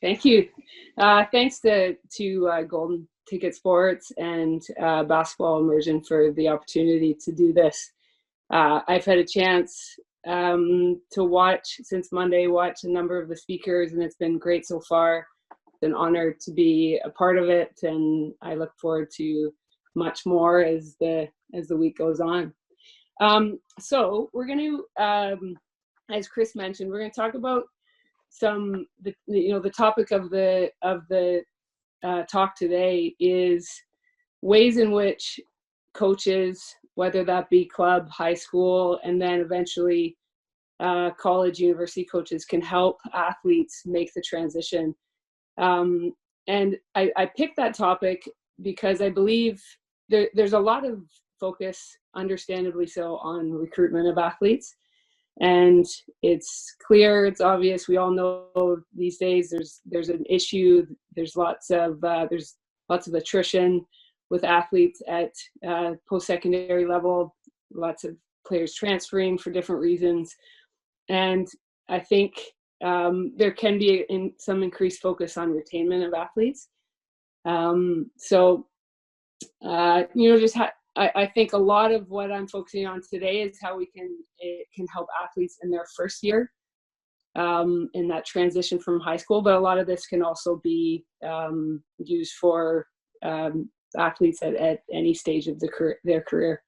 Thank you. Thanks to Golden Ticket Sports and Basketball Immersion for the opportunity to do this. I've had a chance to watch since Monday, watch a number of the speakers, and it's been great so far. It's an honor to be a part of it, and I look forward to much more as the week goes on. So we're going to, as Chris mentioned, we're going to talk about the topic of the talk today is ways in which coaches, whether that be club, high school, and then eventually college, university coaches, can help athletes make the transition. And I picked that topic because I believe there's a lot of focus, understandably so, on recruitment of athletes. And it's clear, it's obvious, we all know these days there's an issue, there's lots of attrition with athletes at post-secondary level, lots of players transferring for different reasons. And I think there can be some increased focus on retainment of athletes. I think a lot of what I'm focusing on today is how it can help athletes in their first year in that transition from high school. But a lot of this can also be used for athletes at any stage of their career.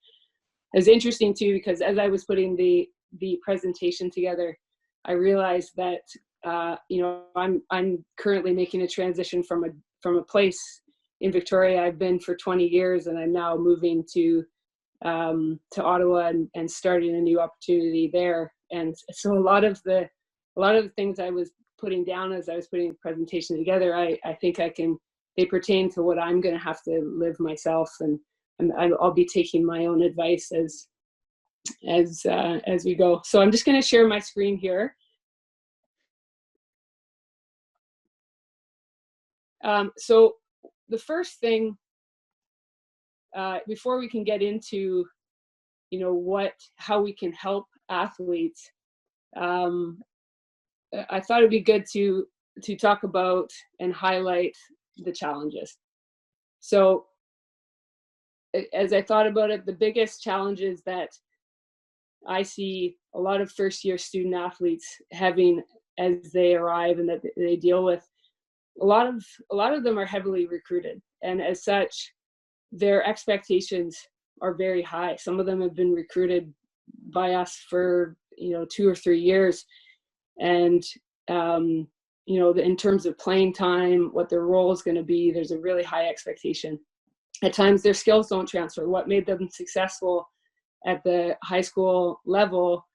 It's interesting too, because as I was putting the presentation together, I realized that I'm currently making a transition from a place in Victoria I've been for 20 years, and I'm now moving to Ottawa and starting a new opportunity there. And so a lot of the things I was putting down as I was putting the presentation together, I think they pertain to what I'm going to have to live myself, and I'll be taking my own advice as we go. So I'm just going to share my screen here. So the first thing, before we can get into, how we can help athletes, I thought it'd be good to talk about and highlight the challenges. So as I thought about it, the biggest challenges that I see a lot of first-year student athletes having as they arrive and that they deal with, a lot of them are heavily recruited, and as such, their expectations are very high. Some of them have been recruited by us for 2 or 3 years, and in terms of playing time, what their role is going to be, there's a really high expectation. At times, their skills don't transfer. What made them successful at the high school level,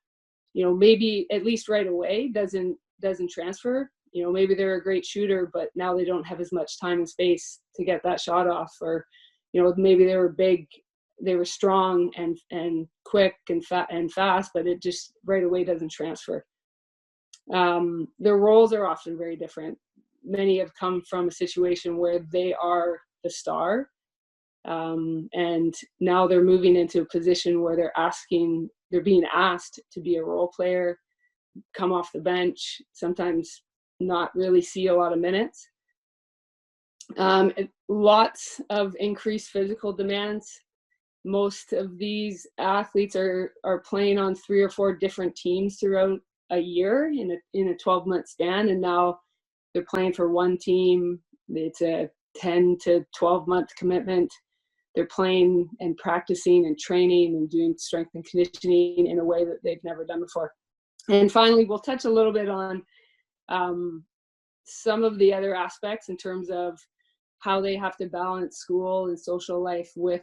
maybe at least right away doesn't transfer. Maybe they're a great shooter, but now they don't have as much time and space to get that shot off. Or, maybe they were big, they were strong and quick and fast, but it just right away doesn't transfer. Their roles are often very different. Many have come from a situation where they are the star, and now they're moving into a position where they're being asked to be a role player, come off the bench, sometimes not really see a lot of minutes. Lots of increased physical demands. Most of these athletes are playing on 3 or 4 different teams throughout a year in a 12-month span, and now they're playing for one team. It's a 10 to 12-month commitment. They're playing and practicing and training and doing strength and conditioning in a way that they've never done before. And finally, we'll touch a little bit on some of the other aspects in terms of how they have to balance school and social life with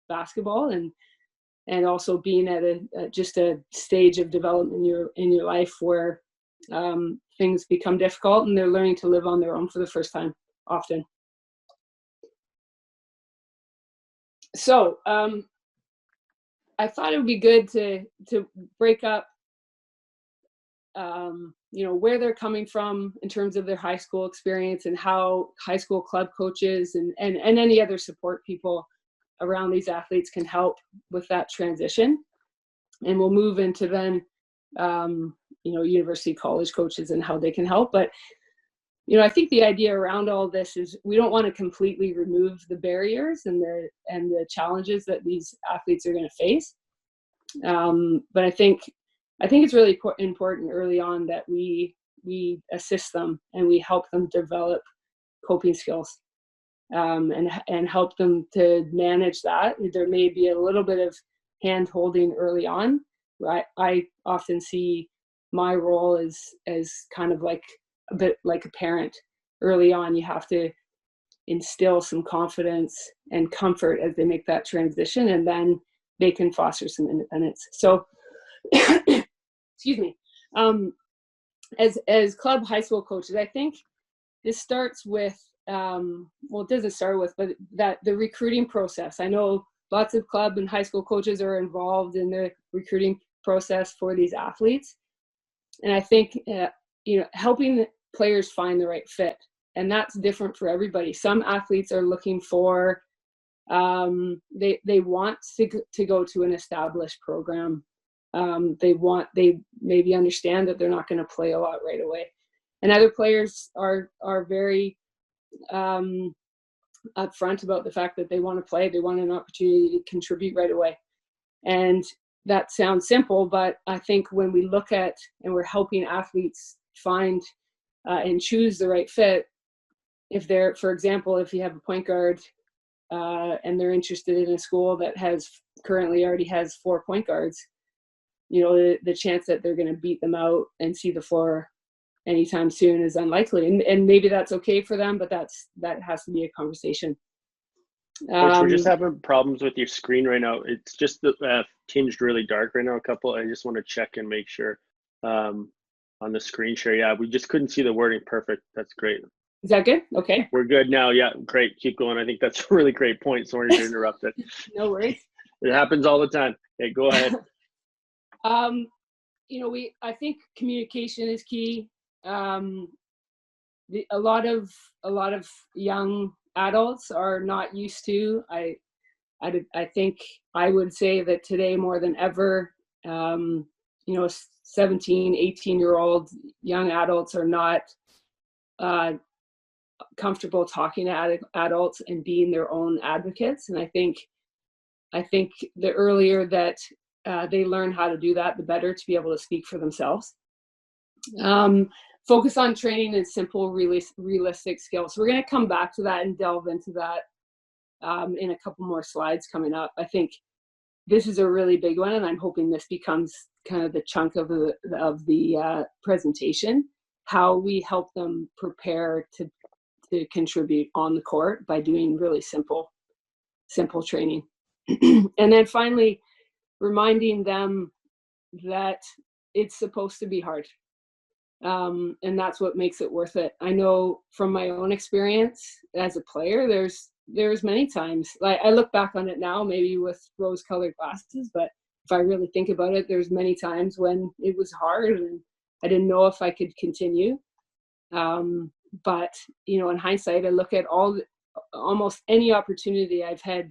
basketball, and also being at just a stage of development in your life where things become difficult and they're learning to live on their own for the first time often. So I thought it would be good to break up where they're coming from in terms of their high school experience, and how high school club coaches and any other support people around these athletes can help with that transition. And we'll move into then, university, college coaches and how they can help. But I think the idea around all this is we don't want to completely remove the barriers and the challenges that these athletes are going to face. But I think it's really important early on that we assist them and we help them develop coping skills, and help them to manage that. There may be a little bit of hand holding early on. Right? I often see my role as kind of like a bit like a parent. Early on, you have to instill some confidence and comfort as they make that transition, and then they can foster some independence. So, excuse me. As club high school coaches, I think this starts with, it doesn't start with, but that the recruiting process. I know lots of club and high school coaches are involved in the recruiting process for these athletes. And I think, helping players find the right fit. And that's different for everybody. Some athletes are looking for, they want to go to an established program. They maybe understand that they're not going to play a lot right away. And other players are very upfront about the fact that they want to play. They want an opportunity to contribute right away. And that sounds simple, but I think when we look at and we're helping athletes find and choose the right fit, if they're, for example, if you have a point guard and they're interested in a school that currently already has 4 point guards, the chance that they're going to beat them out and see the floor anytime soon is unlikely. And maybe that's okay for them, but that has to be a conversation. Coach, we're just having problems with your screen right now. It's just tinged really dark right now. I just want to check and make sure on the screen share. Yeah, we just couldn't see the wording. Perfect. That's great. Is that good? Okay. We're good now. Yeah, great. Keep going. I think that's a really great point. Sorry to interrupt it. No worries. It happens all the time. Hey, go ahead. I think communication is key. A lot of young adults are not used to. I think I would say that today more than ever, 17, 18-year-old young adults are not comfortable talking to adults and being their own advocates. And I think the earlier that they learn how to do that, the better to be able to speak for themselves. Focus on training and simple, realistic skills. So we're going to come back to that and delve into that in a couple more slides coming up. I think this is a really big one, and I'm hoping this becomes kind of the chunk of the presentation, how we help them prepare to contribute on the court by doing really simple training. And then finally, reminding them that it's supposed to be hard. And that's what makes it worth it. I know from my own experience as a player, there's many times, like I look back on it now, maybe with rose-colored glasses, but if I really think about it, there's many times when it was hard and I didn't know if I could continue. But in hindsight, I look at almost any opportunity I've had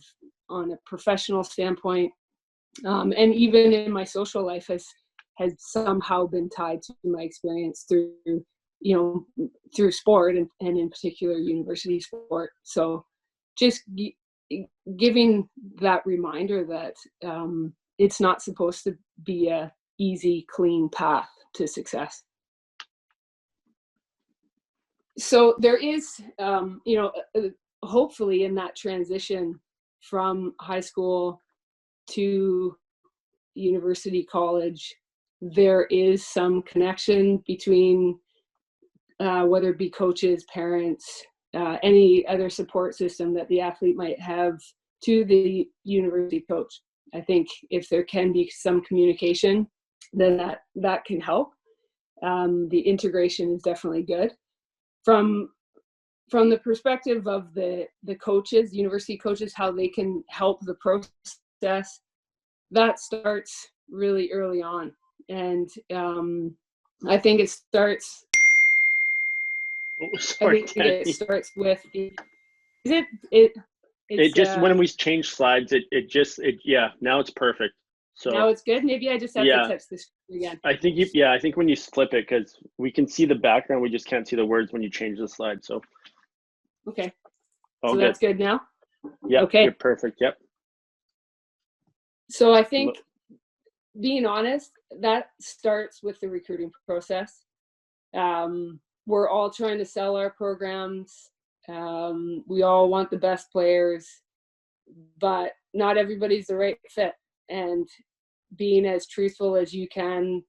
on a professional standpoint, and even in my social life has somehow been tied to my experience through sport and in particular university sport. So just giving that reminder that it's not supposed to be a easy, clean path to success. So there is, hopefully in that transition from high school to university, college, there is some connection between whether it be coaches, parents, any other support system that the athlete might have to the university coach. I think if there can be some communication, then that can help. The integration is definitely good. From the perspective of the coaches, university coaches, how they can help the process, that starts really early on. And I think it starts. It starts with it just when we change slides, it now it's perfect. Now So it's good. Maybe I just have to yeah, touch this again. I think I think when you flip it, because we can see the background, we just can't see the words when you change the slide. So Okay. all So good. that's good now? Yep, Okay. you're perfect. Yep. So I think, being honest, that starts with the recruiting process. We're all trying to sell our programs. We all want the best players, but not everybody's the right fit. And being as truthful as you can,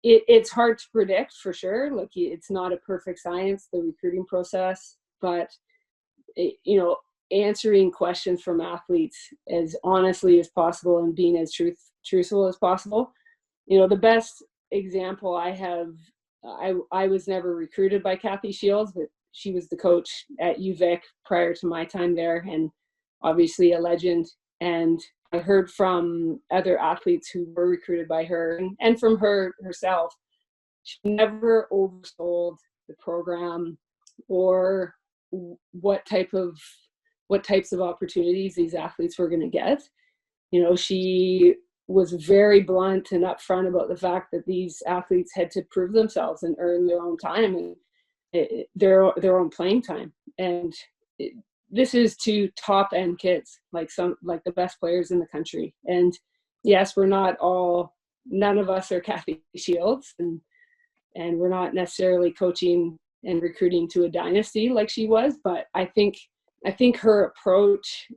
it's hard to predict for sure. Like, it's not a perfect science, the recruiting process, but answering questions from athletes as honestly as possible and being as truthful as possible. The best example I have, I was never recruited by Kathy Shields, but she was the coach at UVic prior to my time there, and obviously a legend. And I heard from other athletes who were recruited by her, and from her herself, she never oversold the program or what types of opportunities these athletes were going to get. She was very blunt and upfront about the fact that these athletes had to prove themselves and earn their own time and their own playing time. And this is to top end kids, like the best players in the country. And yes, none of us are Kathy Shields, and we're not necessarily coaching and recruiting to a dynasty like she was. But I think her approach,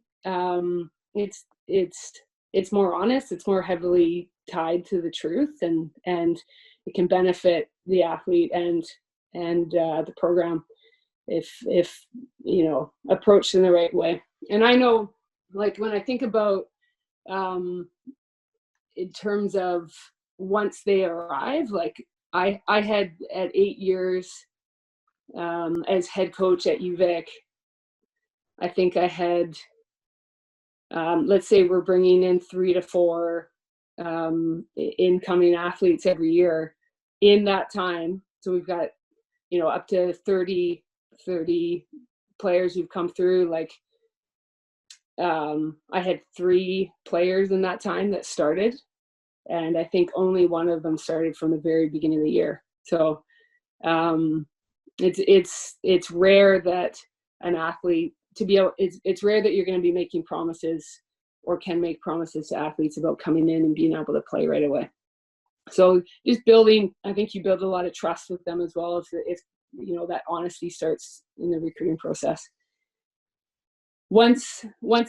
it's more honest, it's more heavily tied to the truth, and it can benefit the athlete and the program if approached in the right way. And I know, like, when I think about in terms of once they arrive, like I had at 8 years as head coach at UVic, I think I had, let's say we're bringing in 3 to 4 incoming athletes every year in that time. So we've got, up to 30 players who've come through. Like, I had 3 players in that time that started, and I think only one of them started from the very beginning of the year. So it's rare that an athlete it's rare that you're going to be making promises or can make promises to athletes about coming in and being able to play right away. So just I think you build a lot of trust with them as well if that honesty starts in the recruiting process. Once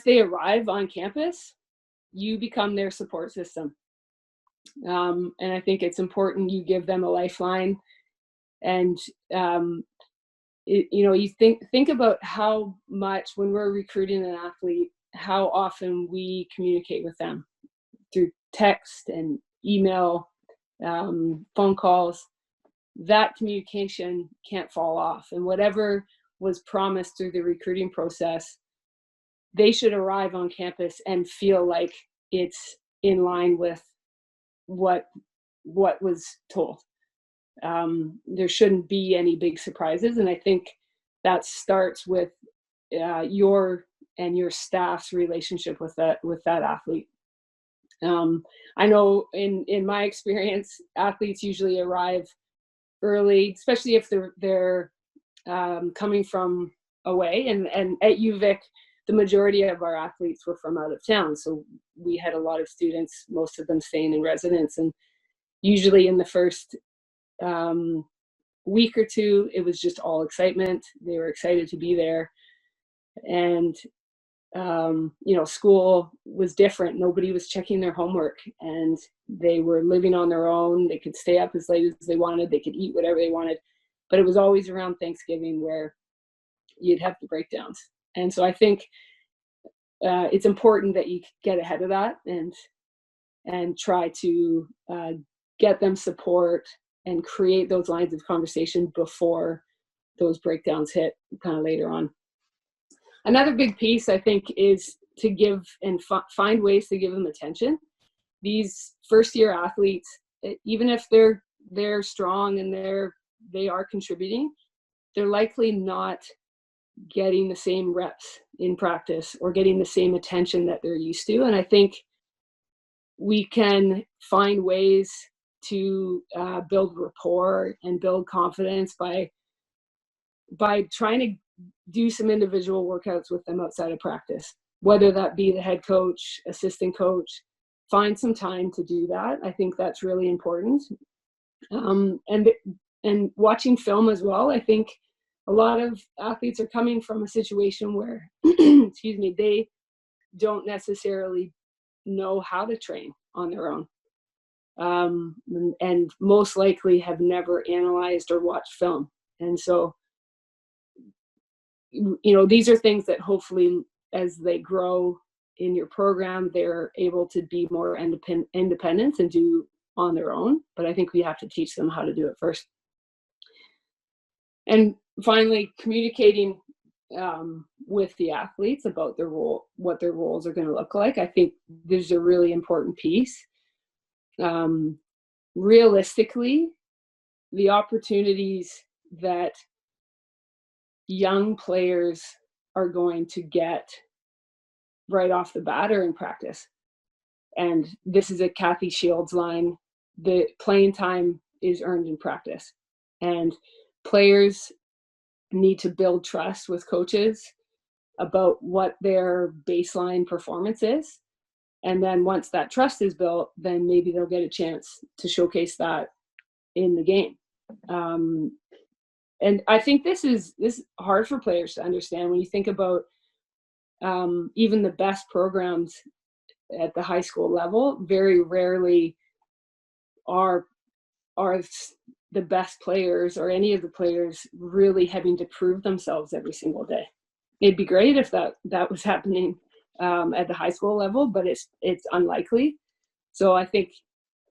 they arrive on campus, you become their support system. And I think it's important you give them a lifeline. And you think about how much, when we're recruiting an athlete, how often we communicate with them through text and email, phone calls. That communication can't fall off. And whatever was promised through the recruiting process, they should arrive on campus and feel like it's in line with what was told. There shouldn't be any big surprises, and I think that starts with your and your staff's relationship with that athlete. I know in my experience, athletes usually arrive early, especially if they're coming from away, and at UVic, the majority of our athletes were from out of town, so we had a lot of students, most of them staying in residence, and usually in the first week or two, it was just all excitement. They were excited to be there. And, school was different. Nobody was checking their homework, and they were living on their own. They could stay up as late as they wanted. They could eat whatever they wanted. But it was always around Thanksgiving where you'd have the breakdowns. And so I think it's important that you get ahead of that and try to get them support and create those lines of conversation before those breakdowns hit kind of later on. Another big piece, I think, is to give and find ways to give them attention. These first-year athletes, even if they're strong and they are contributing, they're likely not getting the same reps in practice or getting the same attention that they're used to. And I think we can find ways to build rapport and build confidence by trying to do some individual workouts with them outside of practice, whether that be the head coach, assistant coach. Find some time to do that. I think that's really important. And watching film as well. I think a lot of athletes are coming from a situation where, excuse me, they don't necessarily know how to train on their own. And most likely have never analyzed or watched film. And so, these are things that hopefully as they grow in your program, they're able to be more independent and do on their own. But I think we have to teach them how to do it first. And finally, communicating with the athletes about their role, what their roles are going to look like. I think there's a really important piece. Realistically, the opportunities that young players are going to get right off the bat are in practice. And this is a Kathy Shields line. The playing time is earned in practice. And players need to build trust with coaches about what their baseline performance is. And then once that trust is built, then maybe they'll get a chance to showcase that in the game. And I think this is hard for players to understand when you think about even the best programs at the high school level. Very rarely are the best players or any of the players really having to prove themselves every single day. It'd be great if that was happening at the high school level, but it's unlikely. So I think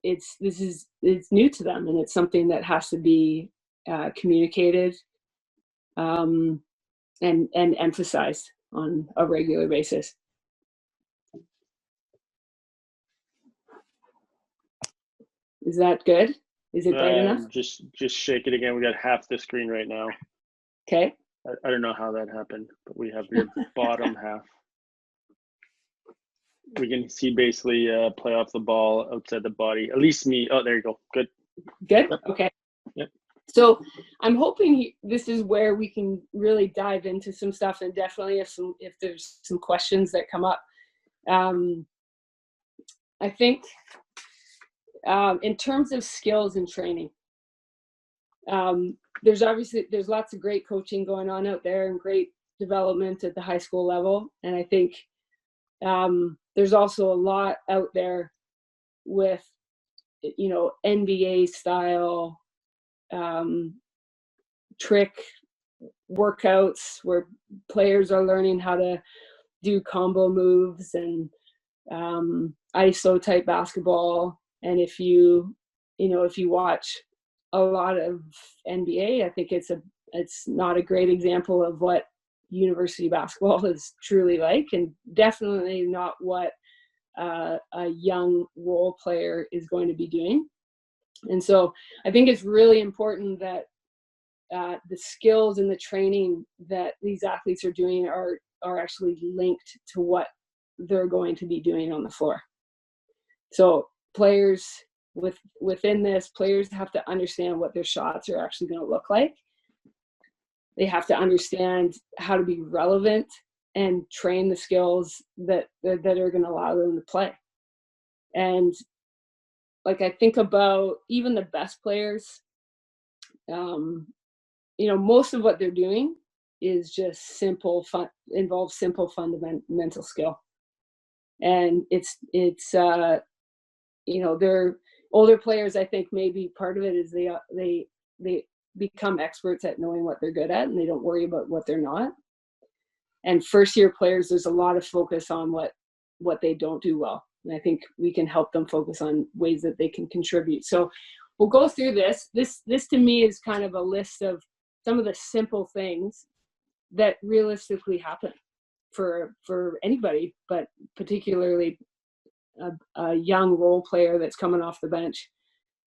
it's new to them, and it's something that has to be communicated and emphasized on a regular basis. Is that good? Is it bright enough? Just shake it again. We got half the screen right now. Okay. I don't know how that happened, but we have your bottom half. We can see basically play off the ball outside the body. At least me. Oh, there you go. Good. Good. Okay. Yep. So I'm hoping this is where we can really dive into some stuff, and definitely if there's some questions that come up. I think in terms of skills and training, there's lots of great coaching going on out there and great development at the high school level. And I think there's also a lot out there with, NBA style trick workouts where players are learning how to do combo moves and ISO type basketball. And if you watch a lot of NBA, I think it's not a great example of what university basketball is truly like, and definitely not what a young role player is going to be doing. And so I think it's really important that the skills and the training that these athletes are doing are actually linked to what they're going to be doing on the floor. So players within this, players have to understand what their shots are actually going to look like. They have to understand how to be relevant and train the skills that are going to allow them to play. And like I think about even the best players, most of what they're doing is just involves simple fundamental skill. And they're older players. I think maybe part of it is they become experts at knowing what they're good at, and they don't worry about what they're not. And first year players, there's a lot of focus on what they don't do well. And I think we can help them focus on ways that they can contribute. So we'll go through this. This to me is kind of a list of some of the simple things that realistically happen for anybody, but particularly a young role player that's coming off the bench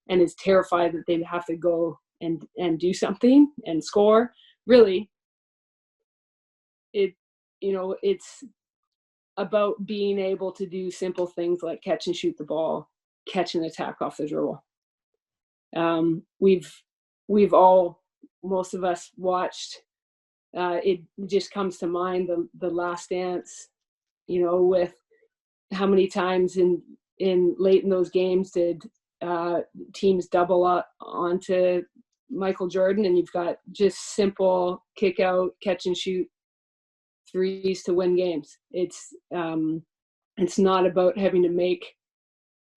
and is terrified that they have to go and do something and score. Really, it's about being able to do simple things like catch and shoot the ball, catch and attack off the dribble. We've all, most of us, watched, it just comes to mind the Last Dance, you know, with how many times in late in those games did teams double up onto Michael Jordan, and you've got just simple kick out, catch and shoot threes to win games. It's not about having to make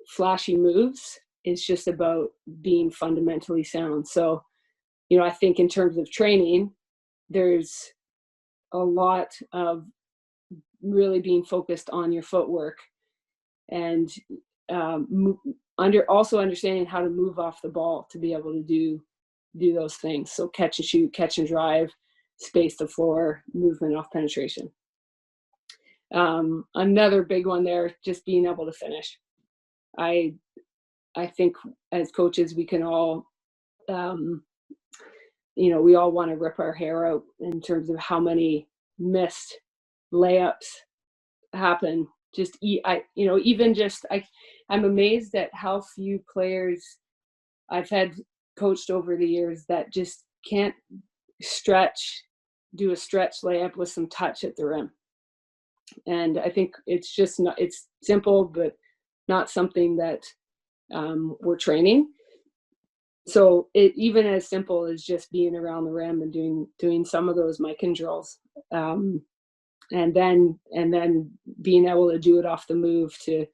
flashy moves. It's just about being fundamentally sound. So, you know, I think in terms of training, there's a lot of really being focused on your footwork, and also understanding how to move off the ball to be able to do those things. So catch and shoot, catch and drive, space the floor, movement off penetration. Another big one there, just being able to finish. I think as coaches, we can all, you know, we all want to rip our hair out in terms of how many missed layups happen. I'm amazed at how few players I've had coached over the years that just can't do a stretch layup with some touch at the rim. And I think it's simple, but not something that we're training. So even as simple as just being around the rim and doing some of those Mikan drills, and then being able to do it off the move to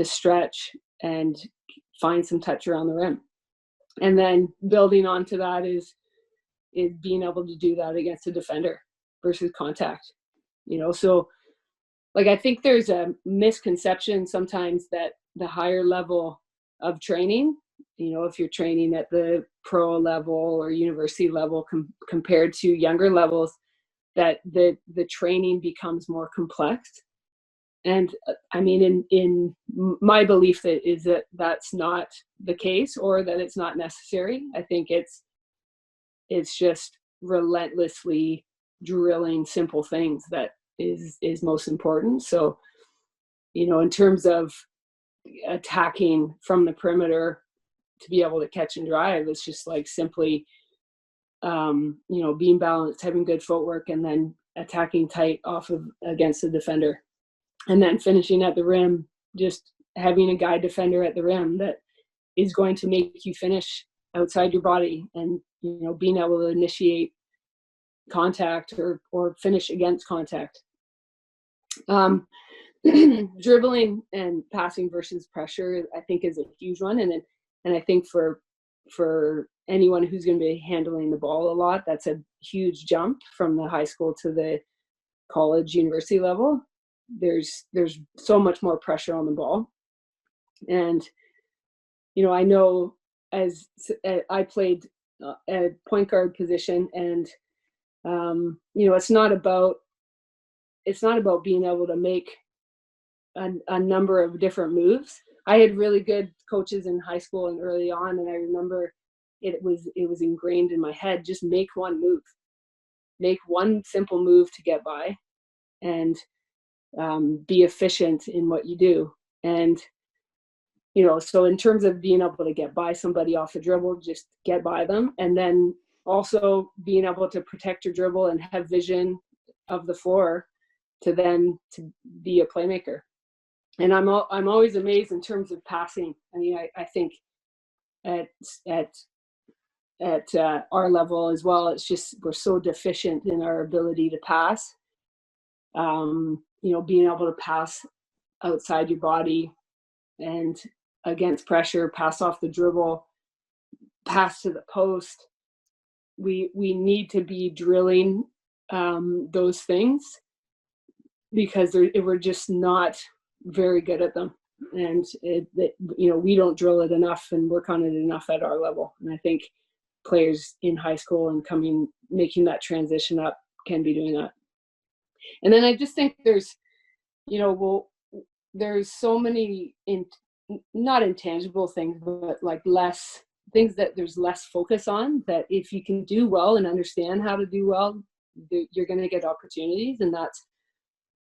stretch and find some touch around the rim. And then building onto that is being able to do that against a defender versus contact. You know, so like I think there's a misconception sometimes that the higher level of training, you know, if you're training at the pro level or university level compared to younger levels, that the training becomes more complex. And I mean, in my belief is that that's not the case, or that it's not necessary. I think it's just relentlessly drilling simple things that is most important. So, you know, in terms of attacking from the perimeter to be able to catch and drive, it's just like simply, you know, being balanced, having good footwork, and then attacking tight against the defender. And then finishing at the rim, just having a guide defender at the rim that is going to make you finish outside your body, and, you know, being able to initiate contact or finish against contact. Dribbling and passing versus pressure, I think, is a huge one. And I think for anyone who's going to be handling the ball a lot, that's a huge jump from the high school to the college, university level. There's so much more pressure on the ball. And, you know, I know as I played a point guard position, and, you know, it's not about being able to make a number of different moves. I had really good coaches in high school and early on, and I remember it was ingrained in my head, just make one move. Make one simple move to get by, and be efficient in what you do. And, you know, so in terms of being able to get by somebody off the dribble, just get by them. And then also being able to protect your dribble and have vision of the floor to be a playmaker. And I'm always amazed in terms of passing. I mean, I think at our level as well, it's just, we're so deficient in our ability to pass. You know, being able to pass outside your body and against pressure, pass off the dribble, pass to the post. We need to be drilling those things, because we're just not very good at them. And you know, we don't drill it enough and work on it enough at our level. And I think players in high school and making that transition up can be doing that. And then I just think there's, you know, there's so many not intangible things, but like less things that there's less focus on, that if you can do well and understand how to do well, you're going to get opportunities. And that's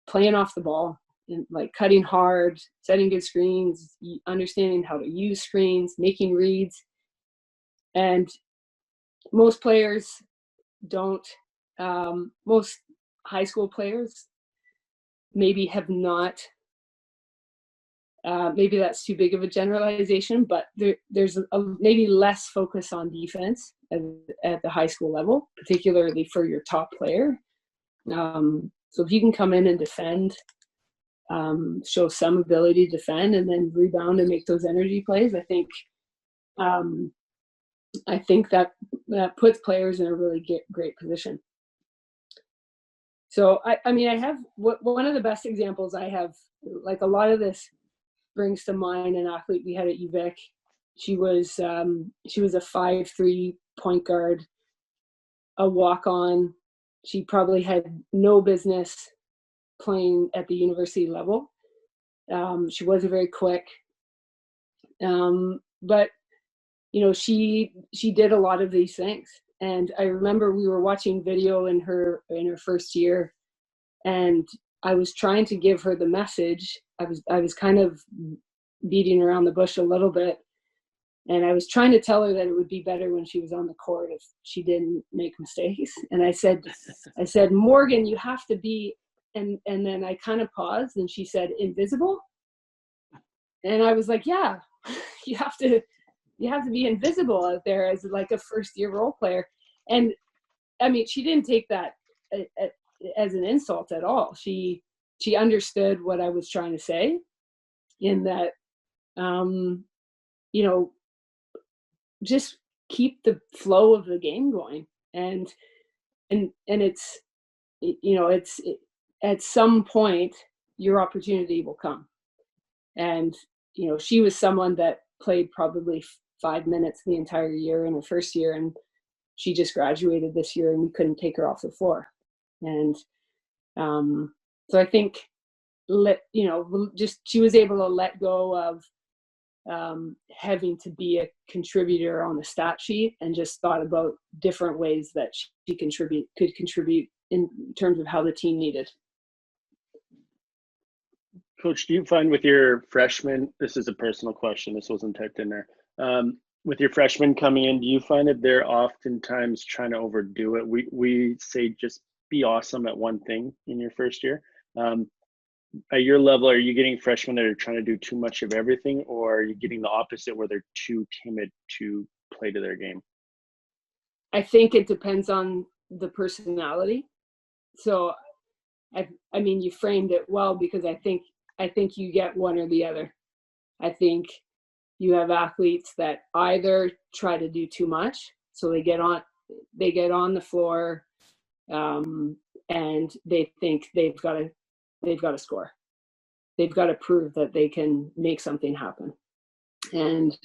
playing off the ball, like cutting hard, setting good screens, understanding how to use screens, making reads. And most players don't, most high school players maybe have not, maybe that's too big of a generalization, but there's maybe less focus on defense at the high school level, particularly for your top player. So if you can come in and defend, show some ability to defend, and then rebound and make those energy plays, I think that puts players in a really great position. So I mean, I have one of the best examples I have, like a lot of this brings to mind an athlete we had at UVic. She was a 5'3" point guard, a walk-on. She probably had no business playing at the university level. She wasn't very quick, but she did a lot of these things. And I remember we were watching video in her first year, and I was trying to give her the message. I was kind of beating around the bush a little bit, and I was trying to tell her that it would be better when she was on the court if she didn't make mistakes. And I said, Morgan, you have to be, and then I kind of paused, and she said, invisible. And I was like, yeah, you have to be invisible out there as like a first year role player. And I mean, she didn't take that as an insult at all. She understood what I was trying to say, in that, just keep the flow of the game going. And it's, at some point your opportunity will come. And, she was someone that played probably 5 minutes the entire year in her first year, and she just graduated this year, and we couldn't take her off the floor. And so I think, she was able to let go of having to be a contributor on the stat sheet, and just thought about different ways that she could contribute in terms of how the team needed. Coach, do you find with your freshmen, this is a personal question, this wasn't typed in there, with your freshmen coming in, do you find that they're oftentimes trying to overdo it? We say just be awesome at one thing in your first year. At your level, are you getting freshmen that are trying to do too much of everything, or are you getting the opposite where they're too timid to play to their game? I think it depends on the personality. So, I mean, you framed it well, because I think you get one or the other. I think you have athletes that either try to do too much, so they get on the floor, and they think they've got to score. They've got to prove that they can make something happen. And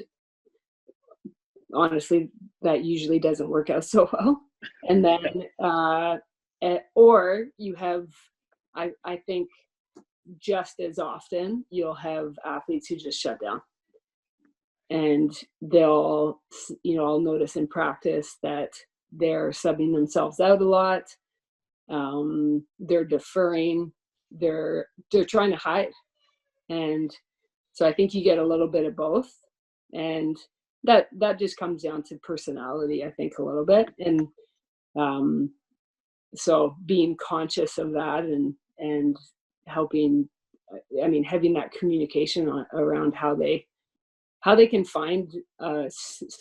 honestly, that usually doesn't work out so well. And then, or you have, I think, just as often, you'll have athletes who just shut down. And they'll, I'll notice in practice that they're subbing themselves out a lot. They're deferring. They're trying to hide. And so I think you get a little bit of both. And that just comes down to personality, I think, a little bit. And so being conscious of that, and helping, I mean, having that communication around how they can find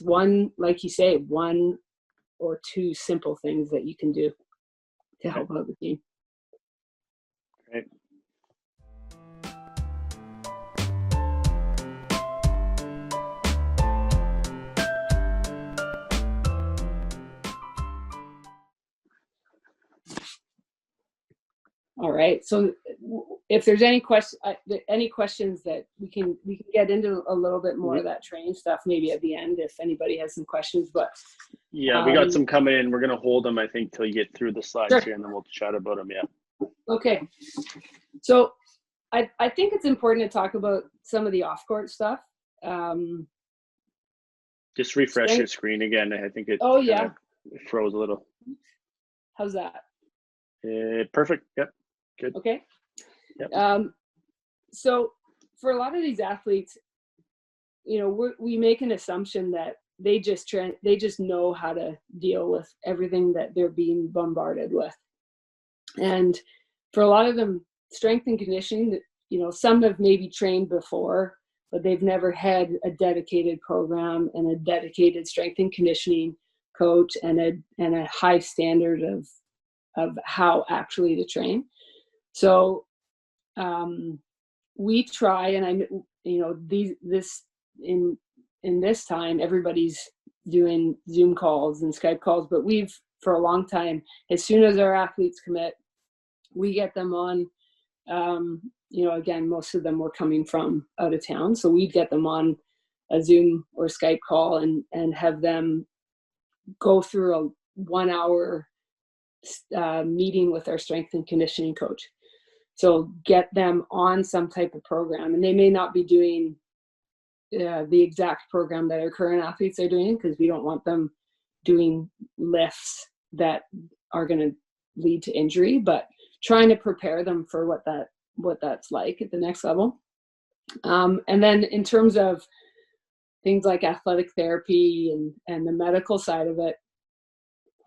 one, like you say, one or two simple things that you can do to help out the team. Great. All right. So if there's any questions that we can get into a little bit more of that training stuff, maybe at the end, if anybody has some questions. But yeah, we got some coming in. We're going to hold them, I think, till you get through the slides here, and then we'll chat about them. Yeah. Okay. So I think it's important to talk about some of the off-court stuff. Just refresh your screen again. I think it it froze a little. How's that? Perfect. Yep. Good. Okay. Yep. So for a lot of these athletes, you know, we make an assumption that they just know how to deal with everything that they're being bombarded with. And for a lot of them, strength and conditioning, you know, some have maybe trained before, but they've never had a dedicated program and a dedicated strength and conditioning coach and a high standard of how actually to train. So we try, and I, you know, in this time, everybody's doing Zoom calls and Skype calls, but we've, for a long time, as soon as our athletes commit, we get them on, you know, again, most of them were coming from out of town. So we'd get them on a Zoom or Skype call and have them go through a 1 hour meeting with our strength and conditioning coach. So get them on some type of program, and they may not be doing the exact program that our current athletes are doing, because we don't want them doing lifts that are going to lead to injury, but trying to prepare them for what that's like at the next level. And then in terms of things like athletic therapy and the medical side of it,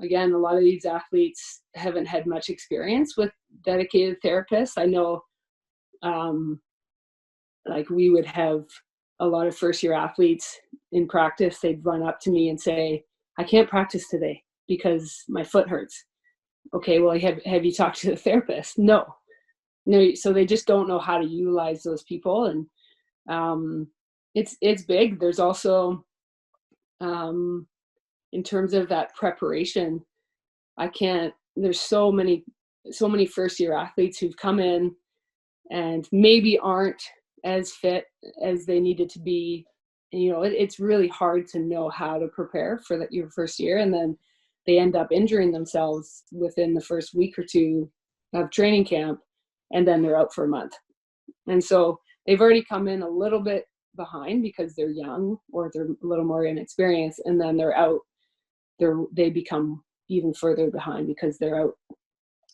again, a lot of these athletes haven't had much experience with dedicated therapists. I know, like we would have a lot of first-year athletes in practice, they'd run up to me and say, I can't practice today because my foot hurts. Okay, well, have you talked to the therapist? No. So they just don't know how to utilize those people. And it's big. There's also, in terms of that preparation, there's so many first-year athletes who've come in and maybe aren't as fit as they needed to be. You know, it's really hard to know how to prepare for your first year, and then they end up injuring themselves within the first week or two of training camp, and then they're out for a month. And so they've already come in a little bit behind because they're young or they're a little more inexperienced, and then they're out. They become even further behind because they're out.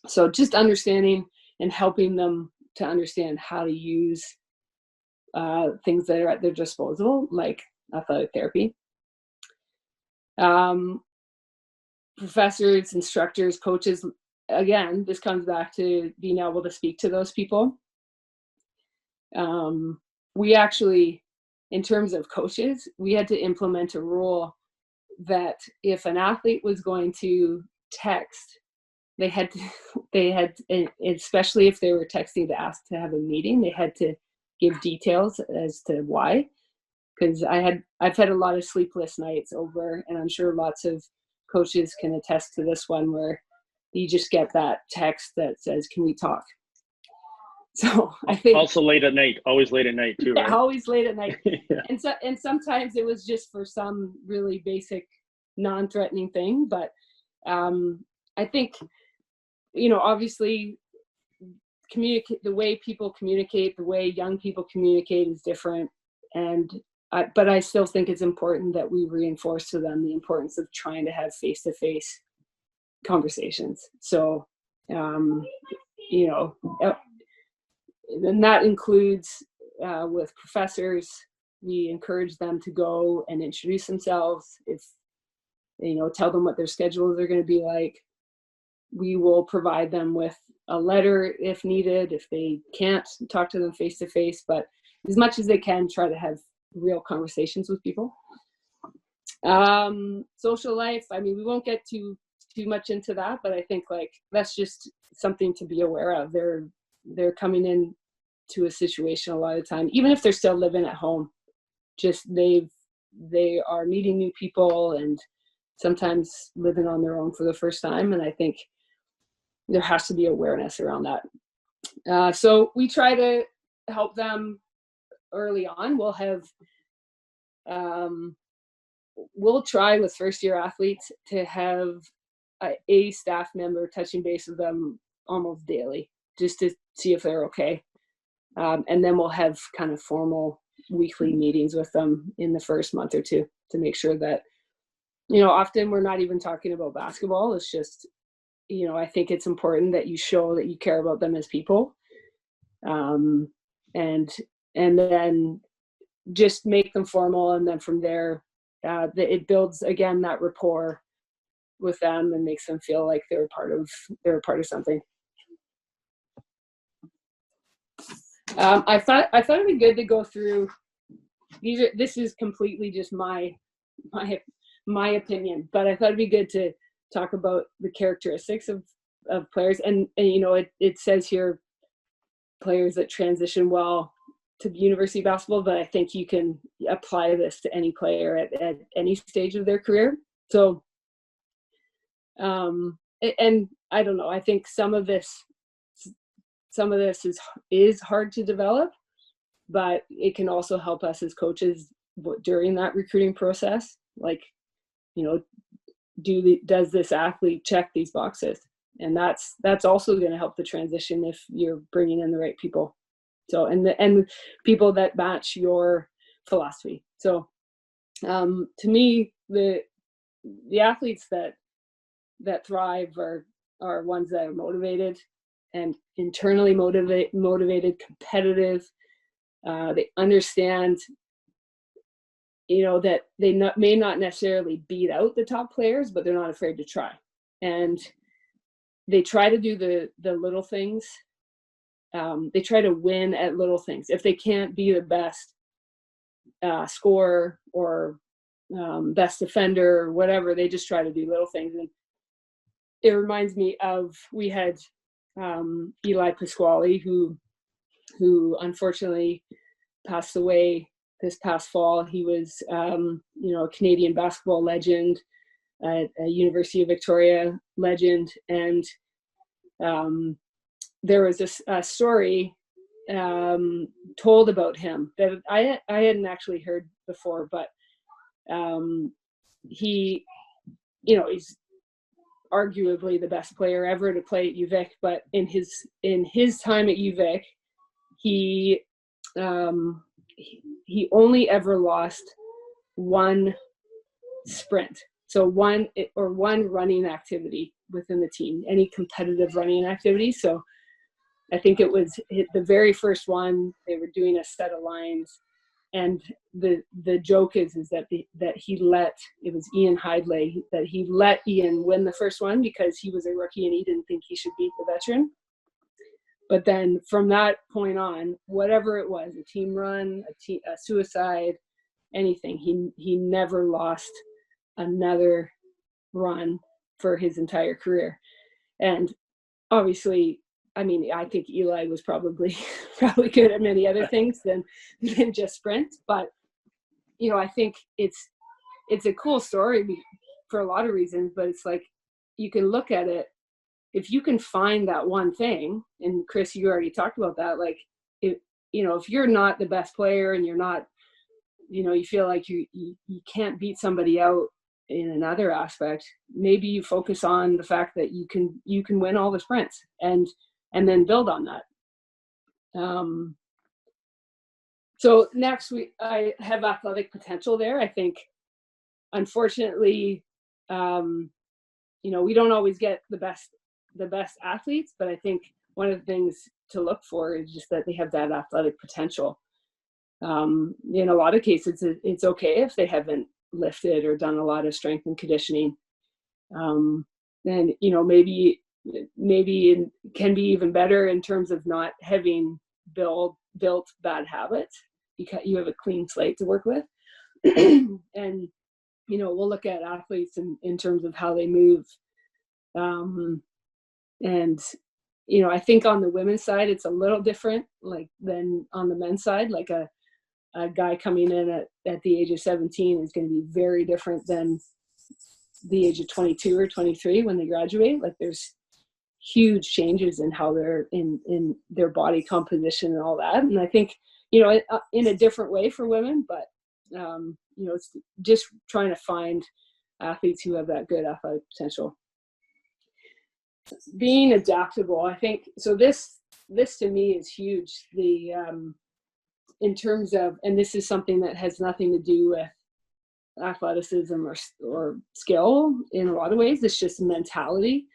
So just understanding and helping them to understand how to use things that are at their disposal, like athletic therapy. Professors, instructors, coaches, again, this comes back to being able to speak to those people. We actually, in terms of coaches, we had to implement a rule that if an athlete was going to text, they had, and especially if they were texting to ask to have a meeting, they had to give details as to why. Because I've had a lot of sleepless nights over, and I'm sure lots of coaches can attest to this one, where you just get that text that says, can we talk? So I think also late at night, always late at night too, right? Always late at night. Yeah. And sometimes it was just for some really basic non-threatening thing. But I think, you know, obviously the way people communicate, the way young people communicate is different. But I still think it's important that we reinforce to them the importance of trying to have face-to-face conversations. So, you know, and that includes with professors. We encourage them to go and introduce themselves. If, you know, tell them what their schedules are going to be like. We will provide them with a letter if needed, if they can't talk to them face to face, but as much as they can, try to have real conversations with people. Social life, I mean, we won't get too much into that, but I think like that's just something to be aware of. They're coming in to a situation a lot of time, even if they're still living at home, just they are meeting new people and sometimes living on their own for the first time. And I think there has to be awareness around that. So we try to help them early on. We'll try with first year athletes to have a staff member touching base with them almost daily, just to see if they're okay. And then we'll have kind of formal weekly meetings with them in the first month or two to make sure that, you know, often we're not even talking about basketball. It's just, you know, I think it's important that you show that you care about them as people. and then just make them formal, and then from there it builds again that rapport with them and makes them feel like they're a part of something. I thought it'd be good to go through this is completely just my opinion, but I thought it'd be good to talk about the characteristics of players, and you know, it says here players that transition well to university basketball, but I think you can apply this to any player at any stage of their career. So and I don't know, I think some of this is hard to develop, but it can also help us as coaches during that recruiting process. Like, you know, does this athlete check these boxes? And that's also going to help the transition if you're bringing in the right people. So, and people that match your philosophy. So, to me, the athletes that thrive are ones that are motivated and internally motivated, competitive. They understand, you know, that they may not necessarily beat out the top players, but they're not afraid to try. And they try to do the little things. They try to win at little things. If they can't be the best scorer or best defender or whatever, they just try to do little things. And it reminds me of, we had Eli Pasquale, who unfortunately passed away this past fall. He was, you know, a Canadian basketball legend, a University of Victoria legend, and there was a story told about him that I hadn't actually heard before, but he, you know, he's arguably the best player ever to play at UVic, but in his time at UVic, he only ever lost one sprint. So one running activity within the team, any competitive running activity. So I think it was the very first one, they were doing a set of lines, and the joke is that he let, it was Ian Hidlay, that he let Ian win the first one because he was a rookie and he didn't think he should beat the veteran. But then from that point on, whatever it was, a team run, a suicide, anything, he never lost another run for his entire career. And obviously, I mean, I think Eli was probably good at many other things than just sprint. But, you know, I think it's a cool story for a lot of reasons, but it's like, you can look at it, if you can find that one thing, and Chris, you already talked about that, like, you know, if you're not the best player and you're not, you know, you feel like you can't beat somebody out in another aspect, maybe you focus on the fact that you can win all the sprints and then build on that. So next, I have athletic potential there. I think, unfortunately, you know, we don't always get the best athletes, but I think one of the things to look for is just that they have that athletic potential. In a lot of cases, it's okay if they haven't lifted or done a lot of strength and conditioning. Then, you know, maybe it can be even better in terms of not having built bad habits, because you have a clean slate to work with. And, you know, we'll look at athletes in terms of how they move. And, you know, I think on the women's side, it's a little different, like, than on the men's side. Like a guy coming in at the age of 17 is going to be very different than the age of 22 or 23 when they graduate. Like, there's huge changes in how they're in their body composition and all that. And I think, you know, in a different way for women, but, you know, it's just trying to find athletes who have that good athletic potential. Being adaptable, I think, so this to me is huge. The in terms of, and this is something that has nothing to do with athleticism or skill in a lot of ways, it's just mentality.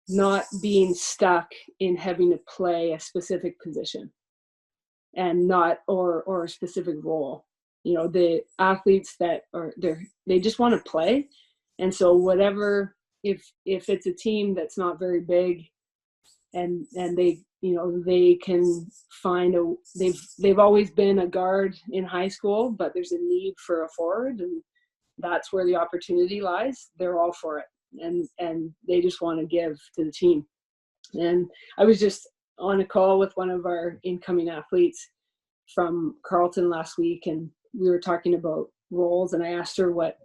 not being stuck in having to play a specific position and not or a specific role. You know, the athletes that they just want to play. And so whatever, if it's a team that's not very big and they, you know, they can find they've always been a guard in high school, but there's a need for a forward, and that's where the opportunity lies. They're all for it. And they just want to give to the team. And I was just on a call with one of our incoming athletes from Carleton last week, and we were talking about roles, and I asked her what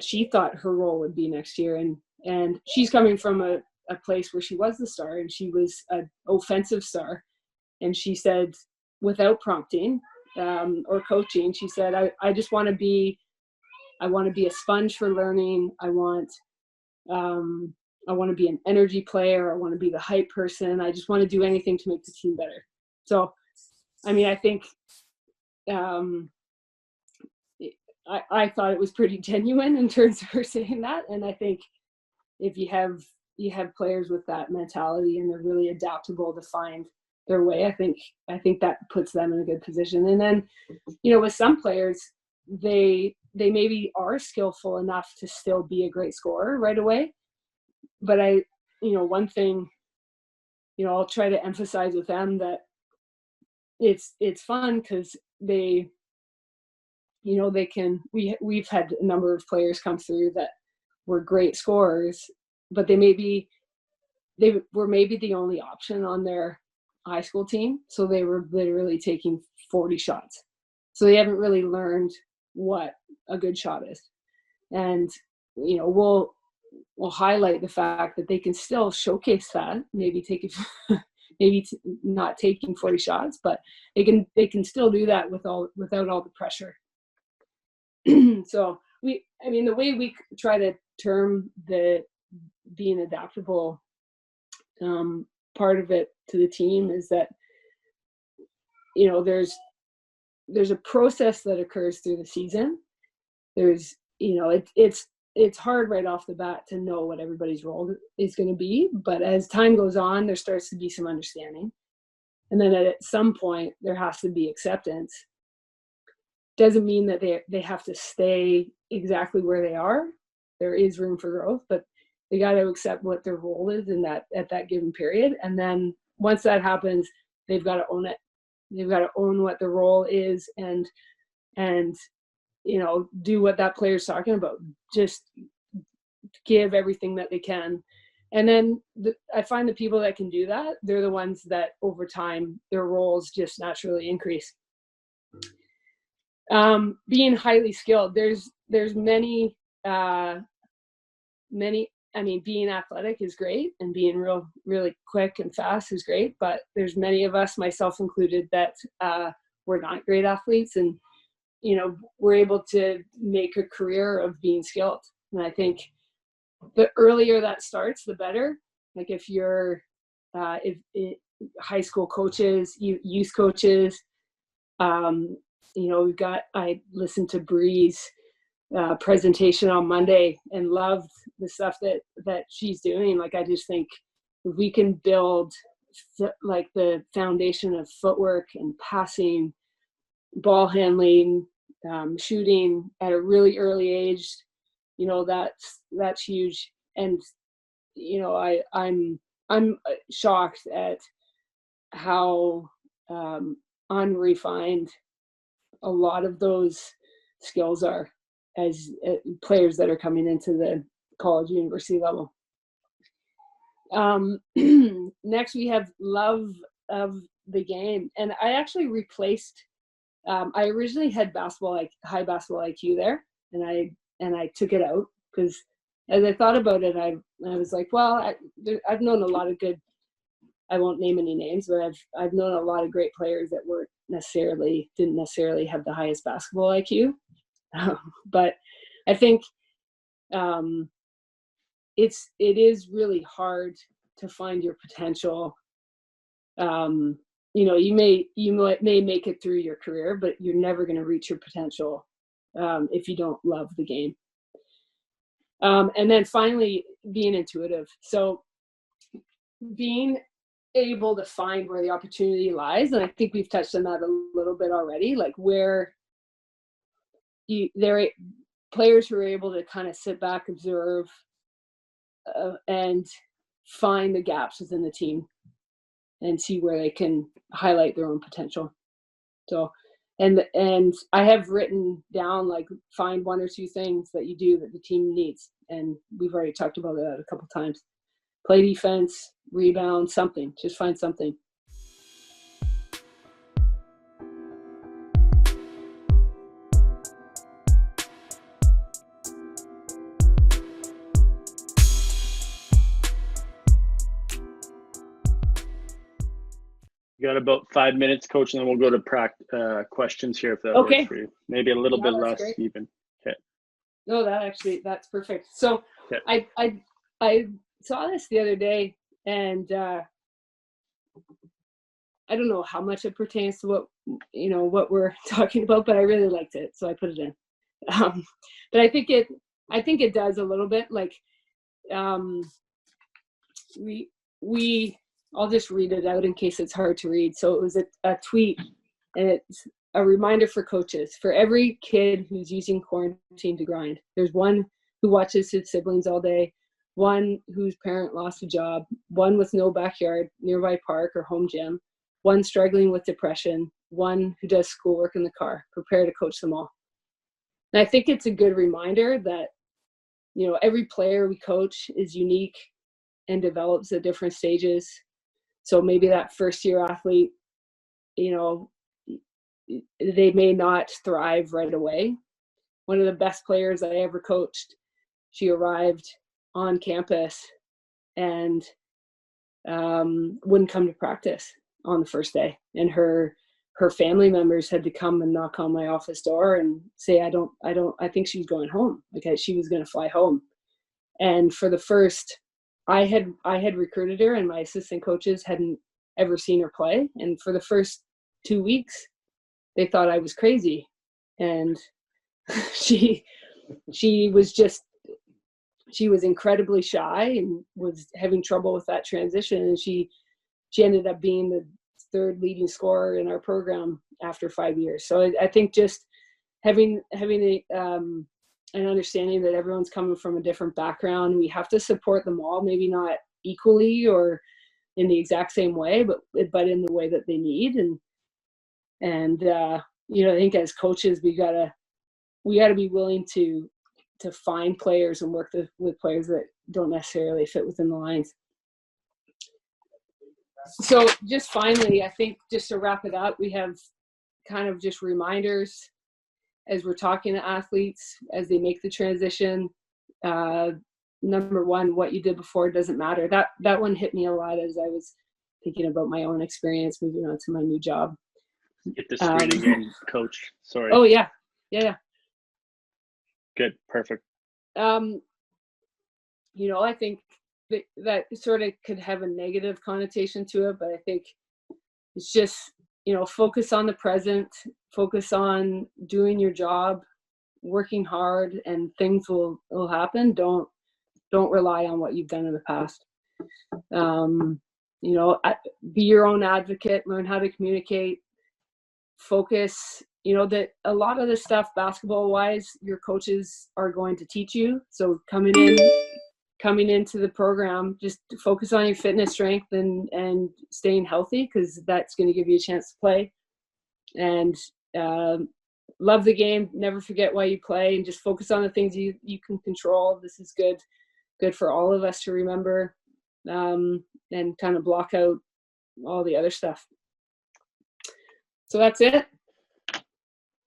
she thought her role would be next year. And she's coming from a place where she was the star, and she was an offensive star. And she said, without prompting or coaching, she said, I just want to be a sponge for learning. I want to be an energy player. I want to be the hype person. I just want to do anything to make the team better. So, I mean, I think I thought it was pretty genuine in terms of her saying that. And I think if you have players with that mentality and they're really adaptable to find their way, I think that puts them in a good position. And then, you know, with some players, they maybe are skillful enough to still be a great scorer right away. But one thing, you know, I'll try to emphasize with them that it's fun because they, you know, we've had a number of players come through that were great scorers, but they were maybe the only option on their high school team. So they were literally taking 40 shots. So they haven't really learned what a good shot is. And, you know, we'll highlight the fact that they can still showcase that, maybe not taking 40 shots, but they can still do that without all the pressure. So the way we try to term the being adaptable part of it to the team is that, you know, there's a process that occurs through the season. There's, you know, it's hard right off the bat to know what everybody's role is going to be, but as time goes on, there starts to be some understanding. And then at some point there has to be acceptance. Doesn't mean that they have to stay exactly where they are. There is room for growth, but they got to accept what their role is at that given period. And then once that happens, they've got to own it. They've got to own what their role is and you know, do what that player's talking about. Just give everything that they can. And then I find the people that can do that, they're the ones that over time, their roles just naturally increase. Being highly skilled, there's many, being athletic is great, and being really quick and fast is great, but there's many of us, myself included, that we're not great athletes, and, you know, we're able to make a career of being skilled. And I think the earlier that starts, the better. Like if you're, high school coaches, youth coaches, you know, I listened to Bree's presentation on Monday and loved the stuff that she's doing. Like, I just think if we can build like the foundation of footwork and passing, ball handling, shooting at a really early age, you know, that's huge. And, you know, I'm shocked at how unrefined a lot of those skills are as players that are coming into the college university level. Next, we have love of the game. And I actually replaced, I originally had high basketball IQ there, and I took it out because as I thought about it, I was like, well, I've known a lot of good, I won't name any names, but I've known a lot of great players that didn't necessarily have the highest basketball IQ. But I think it is really hard to find your potential. You know, you may make it through your career, but you're never going to reach your potential if you don't love the game. And then finally, being intuitive. So being able to find where the opportunity lies. And I think we've touched on that a little bit already, like where there are players who are able to kind of sit back, observe, and find the gaps within the team and see where they can highlight their own potential. So, and I have written down, like, find 1 or 2 things that you do that the team needs. And we've already talked about that a couple times. Play defense, rebound, something. Just find something. You got about 5 minutes, Coach, and then we'll go to questions here if that works for you. Maybe a little bit less even. Okay. No, that's perfect. So okay. I saw this the other day, and I don't know how much it pertains to what we're talking about, but I really liked it, so I put it in. But I think it does a little bit. Like, I'll just read it out in case it's hard to read. So it was a tweet, and it's a reminder for coaches. For every kid who's using quarantine to grind, there's one who watches his siblings all day, one whose parent lost a job, one with no backyard, nearby park, or home gym, one struggling with depression, one who does schoolwork in the car. Prepare to coach them all. And I think it's a good reminder that, every player we coach is unique and develops at different stages. So maybe that first year athlete, they may not thrive right away. One of the best players I ever coached, she arrived on campus and wouldn't come to practice on the first day. And her family members had to come and knock on my office door and say, I think she's going home, because she was going to fly home. And for the first, I had recruited her, and my assistant coaches hadn't ever seen her play. And for the first 2 weeks, they thought I was crazy. And she was incredibly shy and was having trouble with that transition. And she ended up being the 3rd leading scorer in our program after 5 years. So I think just having an understanding that everyone's coming from a different background, we have to support them all, maybe not equally or in the exact same way, but in the way that they need. And I think as coaches, we gotta be willing to find players and work with players that don't necessarily fit within the lines. So just finally, I think, just to wrap it up, we have kind of just reminders as we're talking to athletes as they make the transition. Number 1, what you did before doesn't matter. That one hit me a lot as I was thinking about my own experience moving on to my new job. Get the screen again, Coach. Sorry. Oh, yeah. Good. Perfect. I think that sort of could have a negative connotation to it, but I think it's just, focus on the present, focus on doing your job, working hard, and things will happen. Don't rely on what you've done in the past. Be your own advocate, learn how to communicate, focus, that a lot of the stuff basketball wise, your coaches are going to teach you. So coming into the program, just focus on your fitness, strength, and staying healthy, because that's going to give you a chance to play. And love the game. Never forget why you play, and just focus on the things you can control. This is good for all of us to remember, and kind of block out all the other stuff. So that's it.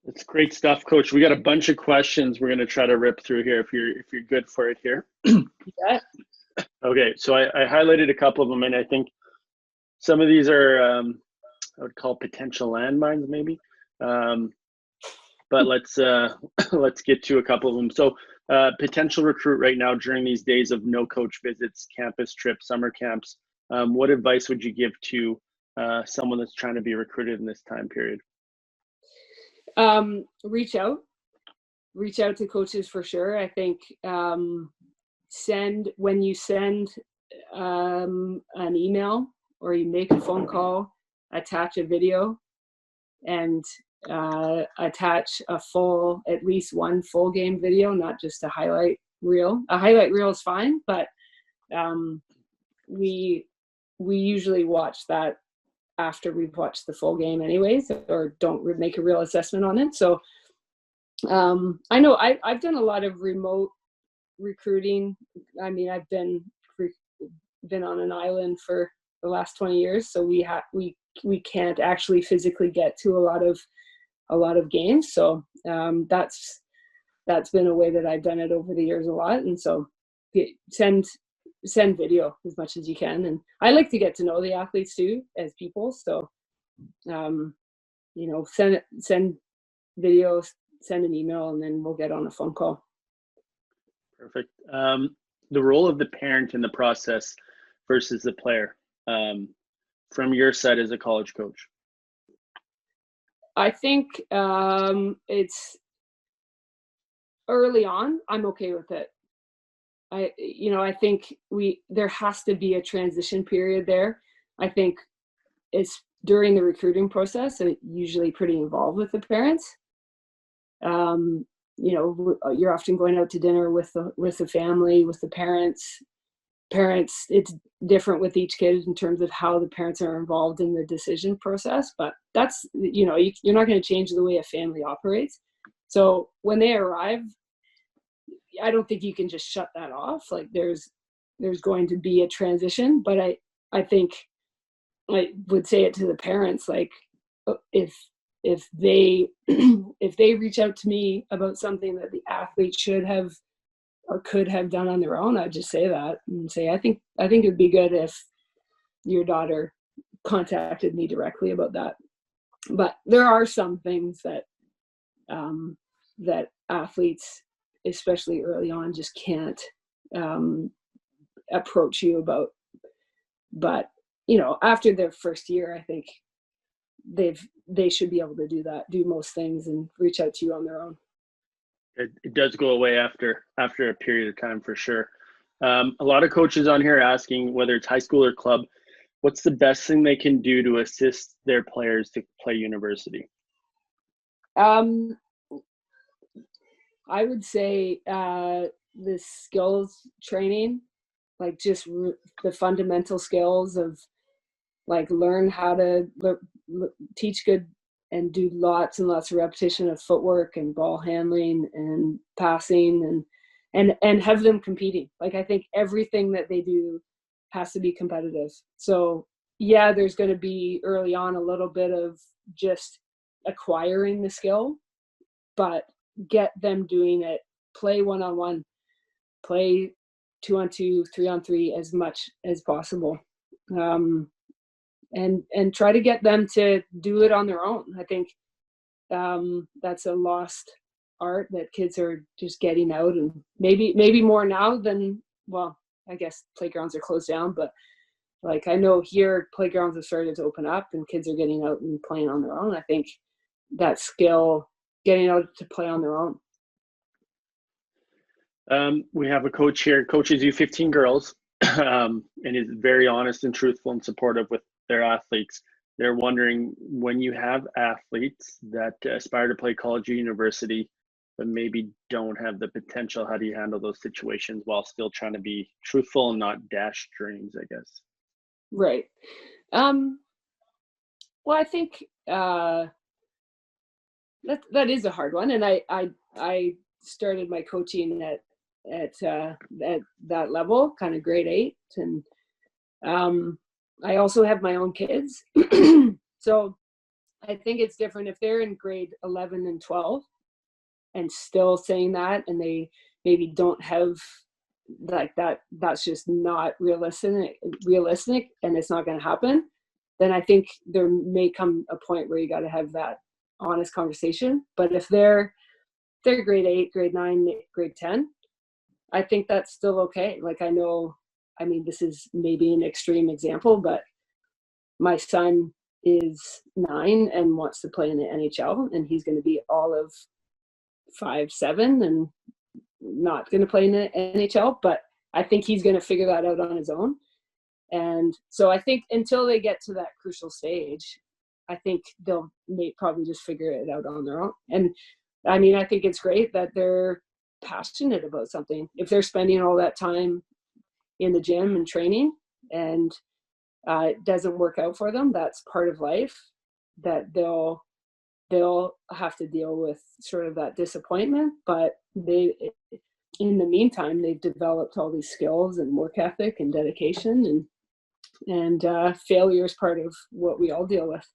That's great stuff, Coach. We got a bunch of questions we're going to try to rip through here if you're good for it here. Yeah. Okay, so I highlighted a couple of them, and I think some of these are I would call potential landmines maybe. But let's get to a couple of them. So potential recruit right now during these days of no coach visits, campus trips, summer camps. What advice would you give to someone that's trying to be recruited in this time period? Reach out to coaches for sure. I think when you send an email or you make a phone call, attach a video and attach at least one full game video, not just a highlight reel. A highlight reel is fine, but we usually watch that after we've watched the full game anyways, or don't make a real assessment on it. So I know I've done a lot of remote recruiting. I mean, I've been on an island for the last 20 years, so we can't actually physically get to a lot of games. So that's been a way that I've done it over the years a lot. And so send video as much as you can. And I like to get to know the athletes too as people. So send videos, send an email, and then we'll get on a phone call. Perfect. The role of the parent in the process versus the player, from your side as a college coach. I think it's early on, I'm okay with it. I think there has to be a transition period there. I think it's during the recruiting process, and usually pretty involved with the parents. You're often going out to dinner with the family, with the parents. It's different with each kid in terms of how the parents are involved in the decision process, but that's, you're not going to change the way a family operates. So when they arrive, I don't think you can just shut that off. Like there's going to be a transition, but I think I would say it to the parents, like if they reach out to me about something that the athlete should have or could have done on their own, I'd just say that and say, I think it would be good if your daughter contacted me directly about that. But there are some things that that athletes, especially early on, just can't approach you about. But after their first year, I think they should be able to do most things and reach out to you on their own. It does go away after a period of time, for sure. A lot of coaches on here asking, whether it's high school or club, what's the best thing they can do to assist their players to play university? I would say the skills training, like just the fundamental skills of like learn how to teach good and do lots and lots of repetition of footwork and ball handling and passing and have them competing. Like I think everything that they do has to be competitive. So yeah, there's going to be early on a little bit of just acquiring the skill, but get them doing it. Play 1-on-1, play 2-on-2, 3-on-3 as much as possible. And try to get them to do it on their own. I think that's a lost art that kids are just getting out, and maybe more now than, well, I guess playgrounds are closed down, but like I know here playgrounds have started to open up and kids are getting out and playing on their own. I think that skill, getting out to play on their own. We have a coach here, coaches U15 girls, and is very honest and truthful and supportive with their athletes. They're wondering, when you have athletes that aspire to play college or university, but maybe don't have the potential, how do you handle those situations while still trying to be truthful and not dash dreams, I guess? Right. Well, I think that is a hard one. And I started my coaching at that level, kind of grade 8. And I also have my own kids. So I think it's different if they're in grade 11 and 12 and still saying that, and they maybe don't have like that's just not realistic and it's not going to happen. Then I think there may come a point where you got to have that honest conversation. But if they're grade 8, grade 9, grade 10, I think that's still okay. Like I mean, this is maybe an extreme example, but my son is 9 and wants to play in the NHL, and he's going to be all of 5'7" and not going to play in the NHL. But I think he's going to figure that out on his own. And so I think until they get to that crucial stage, I think they'll probably just figure it out on their own. And I mean, I think it's great that they're passionate about something. If they're spending all that time in the gym and training and it doesn't work out for them, that's part of life, that they'll have to deal with sort of that disappointment. But in the meantime, they've developed all these skills and work ethic and dedication, and failure is part of what we all deal with.